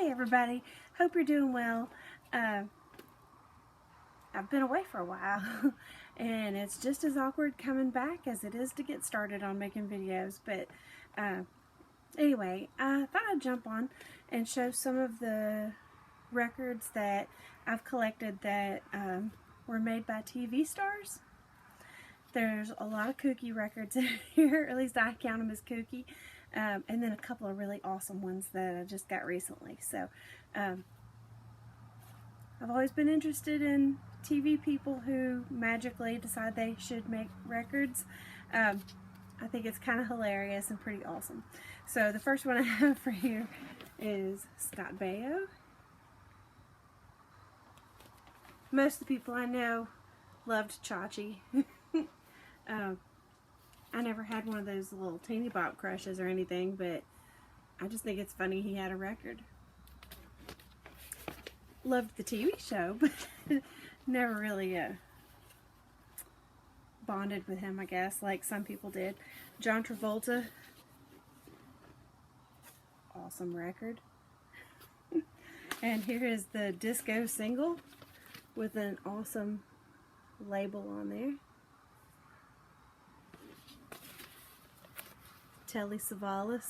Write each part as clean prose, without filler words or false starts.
Hey everybody, hope you're doing well. I've been away for a while and it's just as awkward coming back as it is to get started on making videos, but anyway, I thought I'd jump on and show some of the records that I've collected that were made by TV stars. There's a lot of kooky records in here, at least I count them as kooky. And then a couple of really awesome ones that I just got recently. So I've always been interested in TV people who magically decide they should make records. I think it's kind of hilarious and pretty awesome. So the first one I have for you is Scott Baio. Most of the people I know loved Chachi. I never had one of those little teeny bop crushes or anything, but I just think it's funny he had a record. Loved the TV show, but never really bonded with him, I guess, like some people did. John Travolta, awesome record. And here is the disco single with an awesome label on there. Telly Savalas,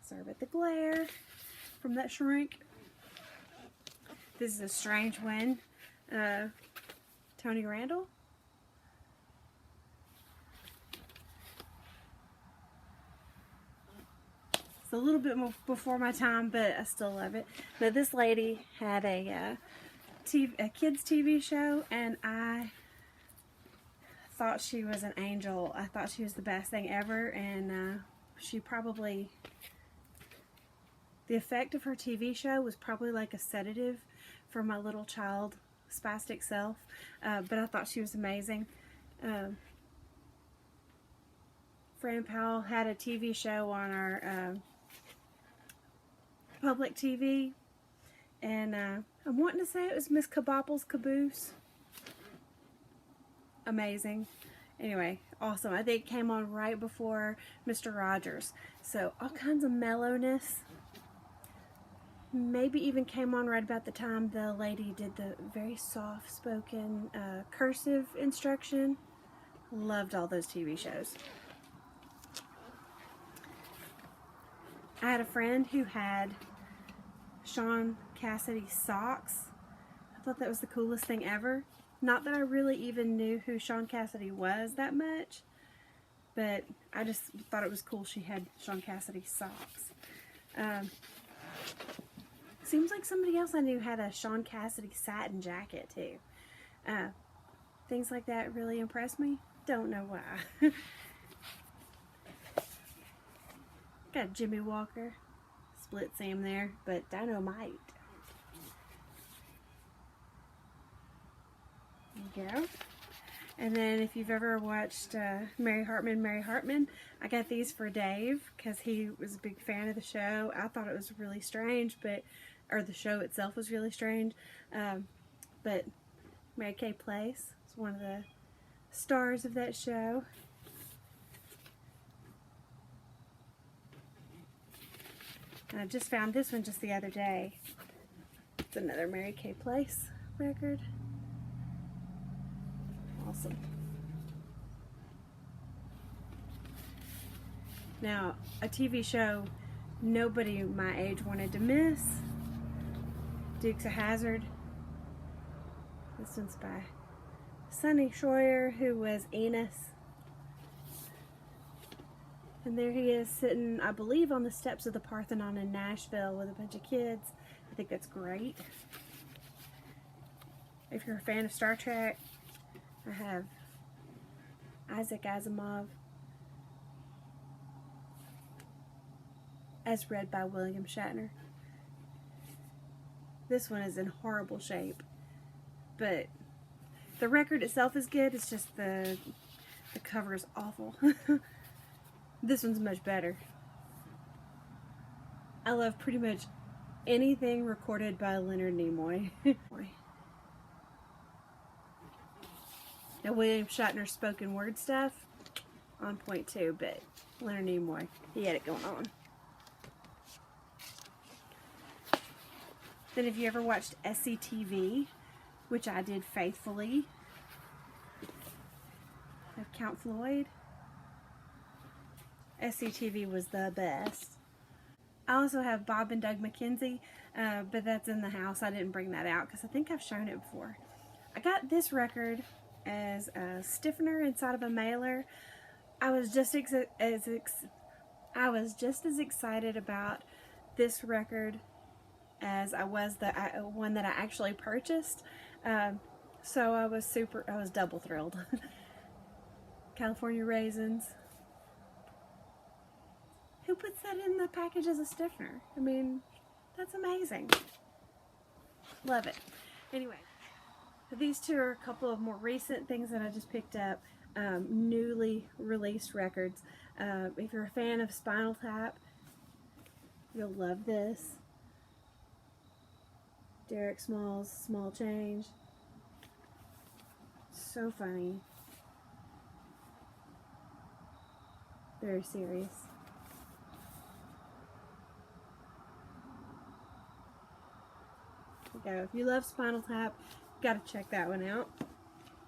Serve at the Glare from that Shrink. This is a strange one. Tony Randall. It's a little bit more before my time, but I still love it. Now this lady had a kids TV show, and I thought she was an angel. I thought she was the best thing ever, and she probably, the effect of her TV show was probably like a sedative for my little child spastic self, but I thought she was amazing. Fran Powell had a TV show on our public TV, and I'm wanting to say it was Miss Kabopple's Caboose. Amazing. Anyway, awesome. I think it came on right before Mr. Rogers. So all kinds of mellowness. Maybe even came on right about the time the lady did the very soft-spoken cursive instruction. Loved all those TV shows. I had a friend who had Shaun Cassidy socks. I thought that was the coolest thing ever. Not that I really even knew who Shaun Cassidy was that much, but I just thought it was cool she had Shaun Cassidy socks. Seems like somebody else I knew had a Shaun Cassidy satin jacket too. Things like that really impressed me. Don't know why. Got Jimmy Walker, Split Sam there, but Dynamite. There you go. And then if you've ever watched Mary Hartman, I got these for Dave because he was a big fan of the show. I thought it was really strange, or the show itself was really strange. But Mary Kay Place is one of the stars of that show. And I just found this one just the other day. It's another Mary Kay Place record. Awesome. Now, a TV show nobody my age wanted to miss. Dukes of Hazzard. This one's by Sonny Schroyer, who was Enos. And there he is sitting, I believe, on the steps of the Parthenon in Nashville with a bunch of kids. I think that's great. If you're a fan of Star Trek, I have Isaac Asimov, as read by William Shatner. This one is in horrible shape, but the record itself is good. It's just the cover is awful. This one's much better. I love pretty much anything recorded by Leonard Nimoy. Now, William Shatner's spoken word stuff, on point too, but Leonard Nimoy, he had it going on. Then if you ever watched SCTV, which I did faithfully, of Count Floyd, SCTV was the best. I also have Bob and Doug McKenzie, but that's in the house. I didn't bring that out because I think I've shown it before. I got this record as a stiffener inside of a mailer. I was just as excited about this record as I was the one that I actually purchased. So I was double thrilled. California Raisins. Who puts that in the package as a stiffener? I mean, that's amazing. Love it. Anyway, these two are a couple of more recent things that I just picked up. Newly released records. If you're a fan of Spinal Tap, you'll love this. Derek Smalls, Small Change. So funny. Very serious. There you go. If you love Spinal Tap, you gotta check that one out.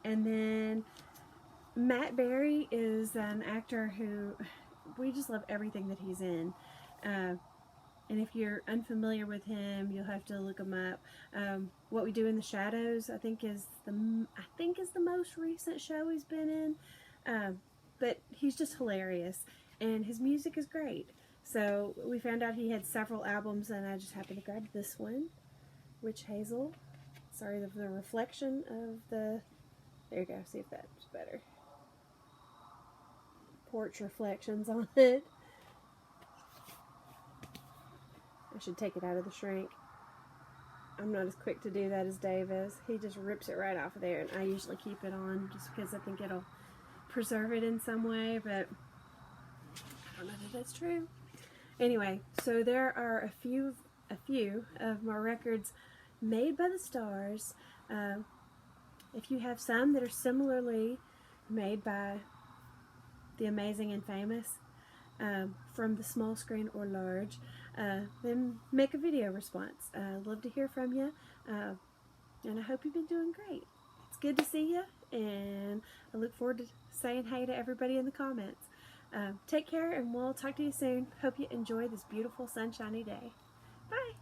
And then Matt Berry is an actor who we just love everything that he's in. And if you're unfamiliar with him, you'll have to look him up. What We Do in the Shadows, I think is the most recent show he's been in. But he's just hilarious, and his music is great. So we found out he had several albums, and I just happened to grab this one, Witch Hazel. Sorry, the reflection of the. There you go. See if that's better. Porch reflections on it. I should take it out of the shrink. I'm not as quick to do that as Dave is. He just rips it right off of there, and I usually keep it on just because I think it'll preserve it in some way, but I don't know that that's true. Anyway, so there are a few of my records made by the stars. If you have some that are similarly made by the amazing and famous, from the small screen or large, then make a video response. I'd love to hear from you, and I hope you've been doing great. It's good to see you, and I look forward to saying hey to everybody in the comments. Take care, and we'll talk to you soon. Hope you enjoy this beautiful sunshiny day. Bye!